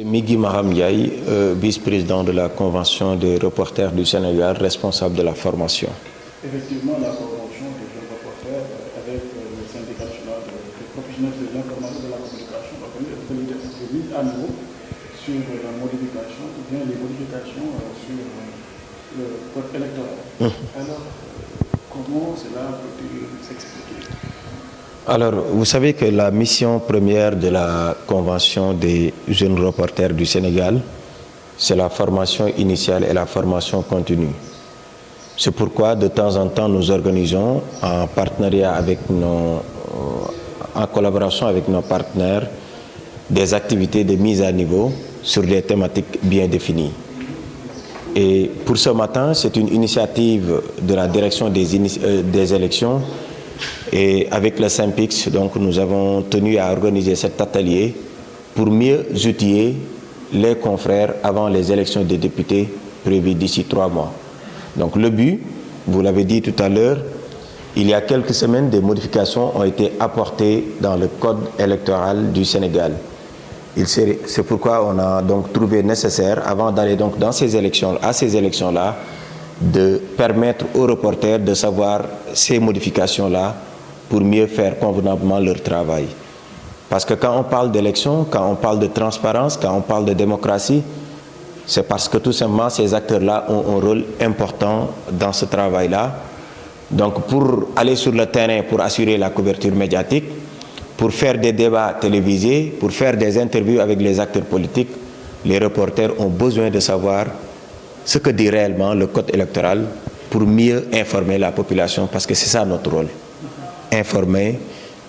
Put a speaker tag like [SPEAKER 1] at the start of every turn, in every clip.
[SPEAKER 1] Migui Maham Ndiaye, vice-président de la Convention des reporters du Sénégal, responsable de la formation.
[SPEAKER 2] Effectivement, la convention des jeunes reporters avec le syndicat national des professionnels de l'information et de la communication organise des mises à niveau sur la modification ou bien les modifications sur le code électoral. Alors, comment cela peut s'expliquer?
[SPEAKER 1] Alors, vous savez que la mission première de la Convention des jeunes reporters du Sénégal, c'est la formation initiale et la formation continue. C'est pourquoi, de temps en temps, nous organisons, en partenariat avec en collaboration avec nos partenaires, des activités de mise à niveau sur des thématiques bien définies. Et pour ce matin, c'est une initiative de la direction des élections. Et avec le SYNPICS, donc, nous avons tenu à organiser cet atelier pour mieux outiller les confrères avant les élections des députés prévues d'ici 3 mois. Donc le but, vous l'avez dit tout à l'heure, il y a quelques semaines, des modifications ont été apportées dans le code électoral du Sénégal. C'est pourquoi on a donc trouvé nécessaire, avant d'aller donc dans ces élections-là, de permettre aux reporters de savoir ces modifications-là pour mieux faire convenablement leur travail. Parce que quand on parle d'élection, quand on parle de transparence, quand on parle de démocratie, c'est parce que tout simplement ces acteurs-là ont un rôle important dans ce travail-là. Donc pour aller sur le terrain, pour assurer la couverture médiatique, pour faire des débats télévisés, pour faire des interviews avec les acteurs politiques, les reporters ont besoin de savoir ce que dit réellement le code électoral pour mieux informer la population, parce que c'est ça notre rôle. Informer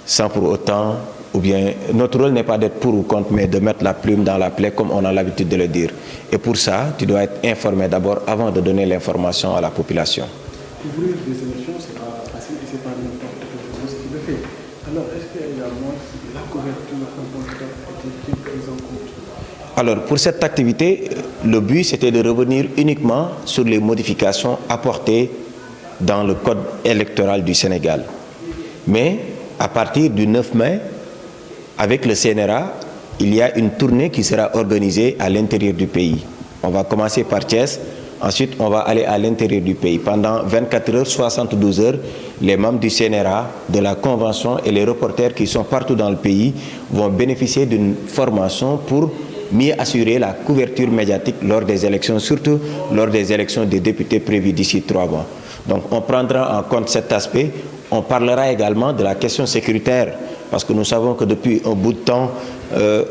[SPEAKER 1] sans pour autant, ou bien notre rôle n'est pas d'être pour ou contre, mais de mettre la plume dans la plaie comme on a l'habitude de le dire. Et pour ça, tu dois être informé d'abord avant de donner l'information à la population.
[SPEAKER 2] Couvrir des élections, c'est pas facile et c'est pas n'importe qui le fait. Alors, est-ce qu'il y a moins la couverture qui est prise en compte?
[SPEAKER 1] Alors, pour cette activité, le but c'était de revenir uniquement sur les modifications apportées dans le code électoral du Sénégal. Mais à partir du 9 mai, avec le CNRA, il y a une tournée qui sera organisée à l'intérieur du pays. On va commencer par Thiès, ensuite on va aller à l'intérieur du pays. Pendant 24 heures, 72 heures, les membres du CNRA, de la Convention et les reporters qui sont partout dans le pays vont bénéficier d'une formation pour mieux assurer la couverture médiatique lors des élections, surtout lors des élections des députés prévues d'ici 3 mois. Donc on prendra en compte cet aspect. On parlera également de la question sécuritaire, parce que nous savons que depuis un bout de temps,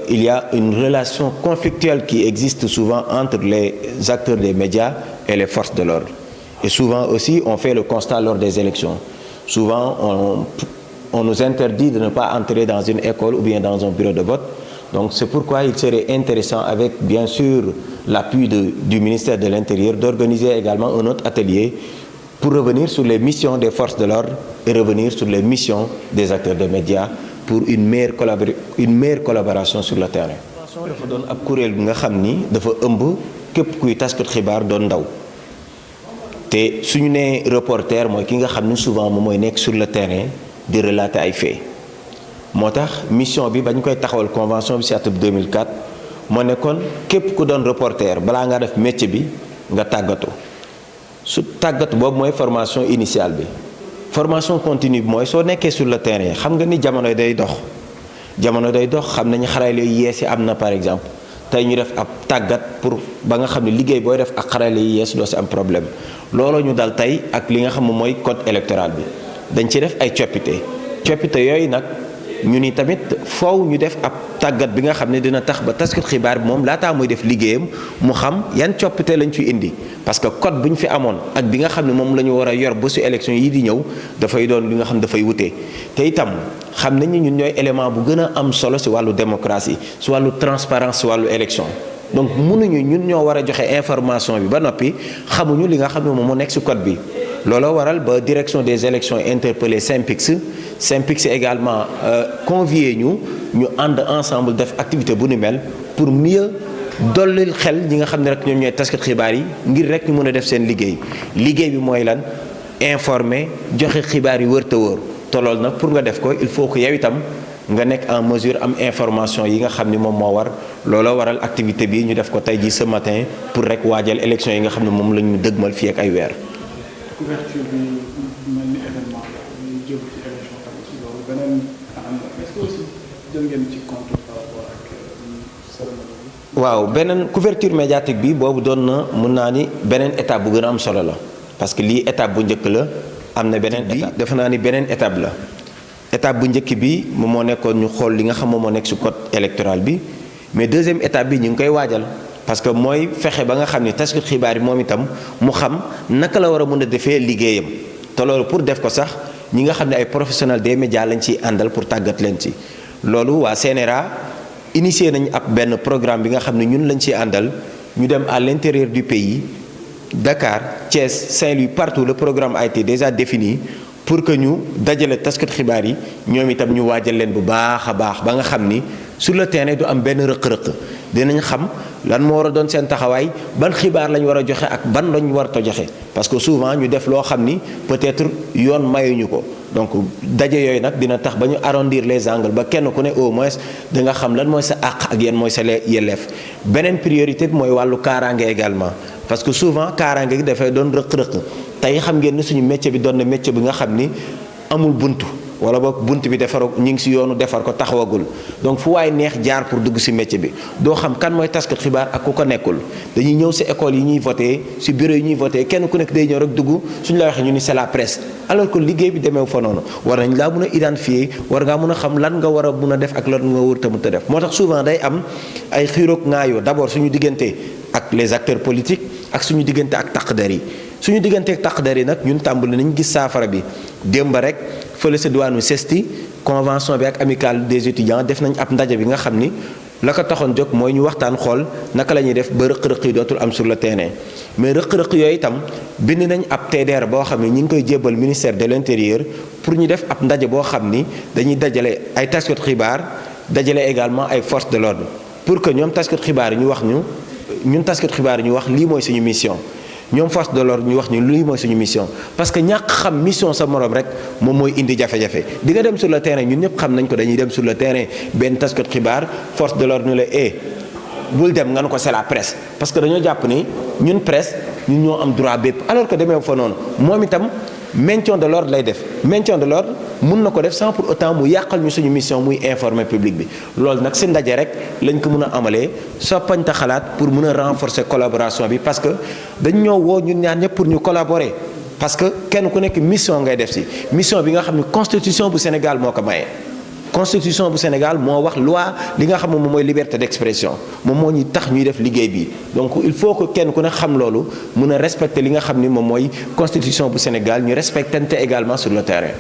[SPEAKER 1] il y a une relation conflictuelle qui existe souvent entre les acteurs des médias et les forces de l'ordre. Et souvent aussi, on fait le constat lors des élections. Souvent, on nous interdit de ne pas entrer dans une école ou bien dans un bureau de vote. Donc c'est pourquoi il serait intéressant, avec bien sûr l'appui du ministère de l'Intérieur, d'organiser également un autre atelier pour revenir sur les missions des forces de l'ordre et revenir sur les missions des acteurs des médias pour une meilleure collaboration sur le terrain. dafa doon ab kuréel bi nga xam ni dafa ëmb képp kuy taskat xibaar doon ndaw te suñu nee reporter mooy ki nga xam ni souvent moom mooy nekk sur le terrain di relater ay faits. moo tax mission bi bañ koy taxawal convention bi ci atum 2004 moo nekkoon képp ku doon reporter balaa nga def métier bi nga tàggatu. su tàggatu boobu mooy formation initiale bi. formation continue bi mooy soo nekkee sur le terrain xam nga ni jamono day dox xam nañu xarale yu yees yi am na par exemple tey ñu def ab tàggat pour ba nga xam ne liggéey booy def ak xarale yu yees doo si am problème looloo ñu dal tey ak li nga xam ne mooy code électoral bi dañ ci def ay coppite yooyu nag ñu ni tamit foow ñu def ab tàggat bi nga xam ne dina tax ba taskat xibaar bi moom laataa muy def liggéeyam mu xam yan coppite lañ fi indi parce que code bu ñu fi amoon ak bi nga xam ne moom la ñu war a yor ba su élection yi di ñëw dafay doon li nga xam ne dafay wute te itam xam nañ ni ñun ñooy élément bu gën a am solo si wàllu démocratie si wàllu transparence si wàllu élection donc mënuñu ñun ñoo war a joxe information bi ba noppi xamuñu li nga xam ne moom moo nekk si code bi looloo waral ba direction des élections interpellé SYNPICS également convié ñu ànd ensemble def activité bu ni mel pour mieux dollil xel ñi nga xam ne rek ñoom ñooy taskat xibaar yi ngir rek ñu mën a def seen liggéey bi mooy lan informer joxe xibaar yi wër te wóor te loolu nag pour nga def ko il faut que yow itam nga nekk en mesure am information yi nga xam ni moom moo war looloo waral activité bi ñu def ko tey jii ce matin pour rek waajal élection yi nga xam ne moom la ñu dëgmal fii ak ay weer.
[SPEAKER 2] couverture bi mel ni événement ñu jëm ci élection tamit si loolu beneen anam est-ce que aussi jël ngeen ci compte par rapport ak cérémonie bi.
[SPEAKER 1] waaw beneen couverture médiatique bi boobu doon na mun naa ni beneen étape bu gën a am solo la parce que lii étape bu njëkk la am na beneen étape defe naa ni beneen étape la. étape bu njëkk bi moom moo nekkoon ñu xool li nga xam moom moo nekk ci code électoral bi mais deuxième étape bi ñu ngi koy waajal parce que mooy fexe ba nga xam ni taskatu xibaar yi moom itam mu xam naka la war a mën a defee liggéeyam te loolu pour def ko sax ñi nga xam ne ay professionnels des médias lañ ciy àndal pour tàggat leen ci. loolu waa CNRA initié nañ ab benn programme bi nga xam ne ñun lañ ciy àndal ñu dem à l'intérieur du pays Dakar Thiès Saint-Louis partout le programme a été déjà défini. pour que ñu dajale taskat xibaar yi ñoom itam ñu waajal leen bu baax a baax ba nga xam ni sur le terrain du am benn rëq-rëq dinañ xam lan moo war a doon seen taxawaay ban xibaar lañ war a joxe ak ban lañ war a joxe parce que souvent ñu def loo xam ni peut-être yoon mayuñu ko donc daje yooyu nag dina tax ba ñu arrondir les angles ba kenn ku ne au moins da nga xam lan mooy sa àq ak yan mooy sa yelleef beneen priorité bi mooy wàllu kaaraange également parce que souvent kaaraange gi dafay doon rëq-rëq tey xam ngeen ni suñu métier bi doon na métier bi nga xam ni amul buntu wala boog bunt bi defar ñu ngi ci yoonu defar ko taxawagul donc fu waay neex jaar pour dugg ci métier bi doo xam kan mooy taskat xibaar ak ku ko nekkul dañuy ñëw ci école yi ñuy voté ci bureau yi ñuy voté kenn ku nekk day ñëw rek dugg suñu la waxee ñu ni c'est la presse alors que liggéey bi demeewu fa noonu war nañ laa mën a identifier war ngaa mën a xam lan nga war a mën a def ak lan nga wër ta mën a def moo tax souvent day am ay xiiroog ngaayoo d'abord suñu diggante ak les acteurs politiques ak suñu diggante ak takk der yi suñu diggante ak takk der yi nag ñun tàmbali nañ gis saafara bi démb rek fële sa diwaanu CESTI convention bi ak amicale des étudiants def nañ ab ndaje bi nga xam ni la ko taxoon jóg mooy ñu waxtaan xool naka la ñuy def ba rëq-rëq yi dootul am sur le terrain mais rëq-rëq yooyu itam bind nañ ab TDR boo xam ne ñi ngi koy jébbal ministère de l'intérieur pour ñu def ab ndaje boo xam ni dañuy dajale ay taskat xibaar dajale également ay forces de l'ordre pour que ñoom taskat xibaar yi ñu wax ñun taskat xibaar yi ñu wax lii mooy suñu mission ñoom force de l'ordre ñu wax ñu lii mooy suñu mission parce que ñàkk xam mission sa morom rek moom mooy indi jafe-jafe di nga dem sur le terrain ñun ñëpp xam nañ ko dañuy dem sur le terrain benn taskat xibaar force de l'ordre ñu la bul dem nga ne ko c'est la presse parce que dañoo jàpp ni ñun presse ñun ñoo am droit bépp alors que demee fa noonu moom itam maintien de l'ordre lay def maintien de l'ordre mun na ko def sans pour autant mu yàqal ñu suñu mission muy informer public bi loolu nag si ndaje rek lañ ko mën a amalee soppante xalaat pour mën a renforcer collaboration bi parce que dañ ñoo woo ñun ñaar ñëpp pour ñu collaborer parce que kenn ku nekk mission ngay def si mission bi nga xam ne constitution bu Sénégal moo ko maye. constitution bu Sénégal moo wax loi li nga xam ne moom mooy liberté d'expression moom moo ñu tax ñuy def liggéey bi donc il faut que kenn ku ne xam loolu mën a respecter li nga xam ni moom mooy constitution bu Sénégal ñu respectante également sur le terrain.